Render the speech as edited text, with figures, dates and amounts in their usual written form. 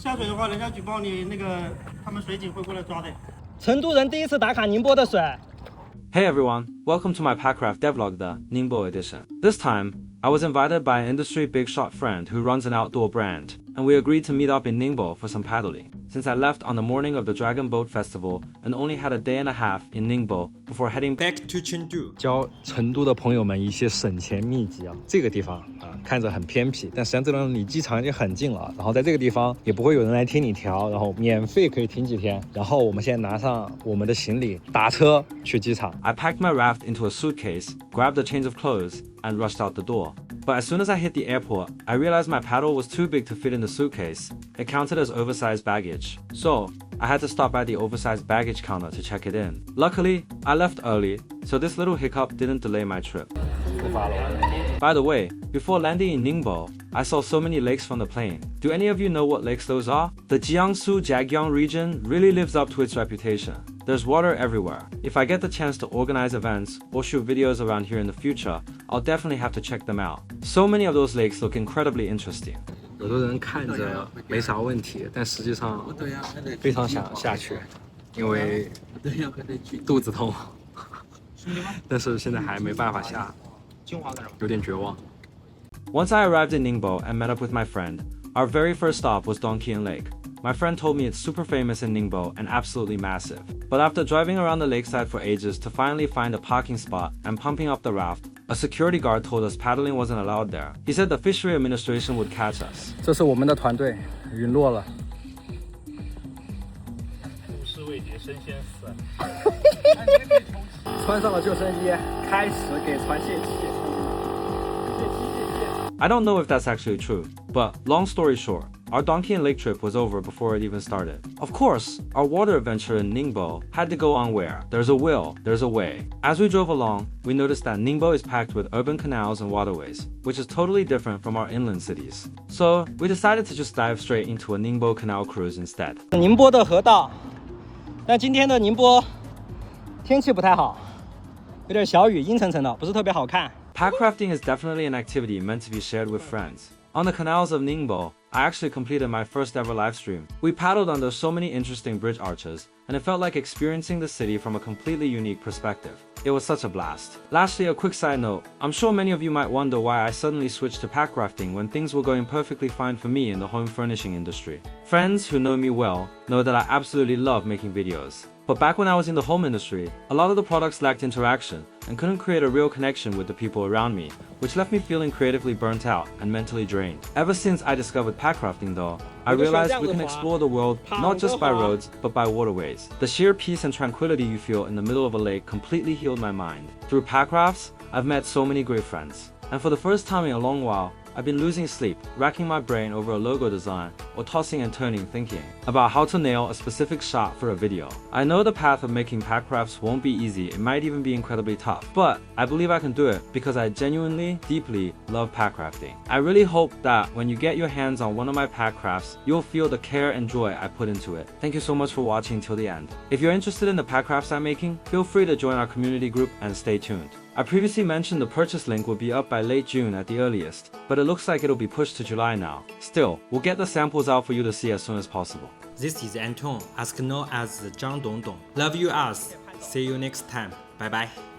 下水的话，人家举报你，他们水警会过来抓的。成都人第一次打卡宁波的水。Hey everyone, welcome to my packraft devlog, the Ningbo edition. This time, I was invited by an industry big shot friend who runs an outdoor brand, and we agreed to meet up in Ningbo for some paddling, since I left on the morning of the Dragon Boat Festival and only had a day and a half in Ningbo before heading back to Chengdu. 教成都的朋友们一些省钱秘籍啊！这个地方看着很偏僻，但实际上这种离机场已经很近了。然后在这个地方也不会有人来贴你条，然后免费可以停几天。然后我们现在拿上我们的行李，打车去机场。I packed my raft into a suitcase, grabbed a change of clothes, and rushed out the door. But as soon as I hit the airport, I realized my paddle was too big to fit in the suitcase. It counted as oversized baggage. So, I had to stop at the oversized baggage counter to check it in. Luckily, I left early, so this little hiccup didn't delay my trip. By the way, before landing in Ningbo, I saw so many lakes from the plane. Do any of you know what lakes those are? The Jiangsu-Jiagyong region really lives up to its reputation. There's water everywhere. If I get the chance to organize events or shoot videos around here in the future, I'll definitely have to check them out. So many of those lakes look incredibly interesting. 有的人看着没啥问题，但实际上非常想下去，因为肚子痛。但是现在还没办法下，有点绝望。Once I arrived in Ningbo and met up with my friend, our very first stop was Dongqian Lake. My friend told me it's super famous in Ningbo and absolutely massive. But after driving around the lakeside for ages to finally find a parking spot and pumping up the raft, a security guard told us paddling wasn't allowed there. He said the fishery administration would catch us. 这是我们的团队，陨落了。物是未决，身先死。穿上了救生衣，开始给船泄气。 I don't know if that's actually true, but long story short, our Dongqian Lake trip was over before it even started. Of course, our water adventure in Ningbo had to go on where there's a will, there's a way. As we drove along, we noticed that Ningbo is packed with urban canals and waterways, which is totally different from our inland cities. So, we decided to just dive straight into a Ningbo canal cruise instead. 宁波的河道，但今天的宁波天气不太好，有点小雨，阴沉沉的，不是特别好看。 Packrafting is definitely an activity meant to be shared with friends. On the canals of Ningbo, I actually completed my first ever live stream. We paddled under so many interesting bridge arches, and it felt like experiencing the city from a completely unique perspective. It was such a blast. Lastly, a quick side note. I'm sure many of you might wonder why I suddenly switched to packrafting when things were going perfectly fine for me in the home furnishing industry. Friends who know me well know that I absolutely love making videos. But back when I was in the home industry, a lot of the products lacked interaction and couldn't create a real connection with the people around me, which left me feeling creatively burnt out and mentally drained. Ever since I discovered packrafting though, I realized we can explore the world not just by roads, but by waterways. The sheer peace and tranquility you feel in the middle of a lake completely healed my mind. Through packrafts, I've met so many great friends. And for the first time in a long while, I've been losing sleep, racking my brain over a logo design, or tossing and turning thinking about how to nail a specific shot for a video. I know the path of making packrafts won't be easy, it might even be incredibly tough, but I believe I can do it because I genuinely, deeply love packrafting. I really hope that when you get your hands on one of my packrafts, you'll feel the care and joy I put into it. Thank you so much for watching till the end. If you're interested in the packrafts I'm making, feel free to join our community group and stay tuned. I previously mentioned the purchase link would be up by late June at the earliest, but it looks like it'll be pushed to July now. Still, we'll get the samples out for you to see as soon as possible. This is Anton, asked known as Zhang Dongdong. Love you us. See you next time. Bye bye.